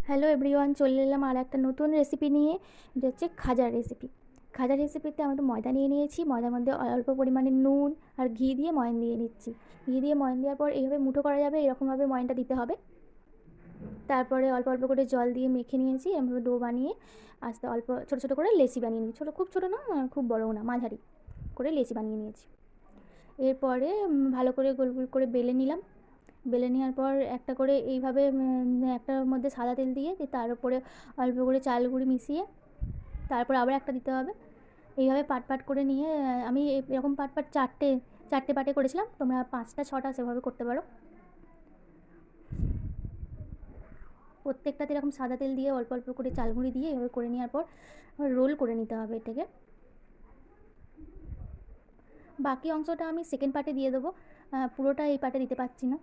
Hello everyone, চলে এলাম আর একটা নতুন রেসিপি নিয়ে। এটা হচ্ছে খাজার রেসিপি। খাজার রেসিপিতে আমি তো ময়দা নিয়ে নিয়েছি, ময়দার মধ্যে অল্প পরিমাণে নুন আর ঘি দিয়ে ময়ান দিয়ে নিচ্ছি। ঘি দিয়ে ময়ান দেওয়ার পর এইভাবে মুঠো করা যাবে, এরকমভাবে ময়ানটা দিতে হবে। তারপরে অল্প অল্প করে জল দিয়ে মেখে নিয়েছি, এরকমভাবে ডো বানিয়ে আস্তে অল্প ছোটো ছোটো করে লেচি বানিয়ে নিয়েছি। খুব ছোটো না, খুব বড়ও না, মাঝারি করে লেচি বানিয়ে নিয়েছি। এরপরে ভালো করে গোল গোল করে বেলে নিলাম। বেলে নেওয়ার পর একটা করে এইভাবে একটার মধ্যে সাদা তেল দিয়ে তার উপরে অল্প করে চাল গুঁড়ি মিশিয়ে তারপর আবার একটা দিতে হবে। এইভাবে পাট পাট করে নিয়ে আমি এরকম পাট পাট চারটে চারটে পাটে করেছিলাম, তোমরা 5টা 6টা সেভাবে করতে পারো। প্রত্যেকটাতে এরকম সাদা তেল দিয়ে অল্প অল্প করে চাল গুঁড়ি দিয়ে এভাবে করে নেওয়ার পর রোল করে নিতে হবে এটাকে। বাকি অংশটা আমি সেকেন্ড পার্টে দিয়ে দেবো, পুরোটা এই পার্টে দিতে পারছি না।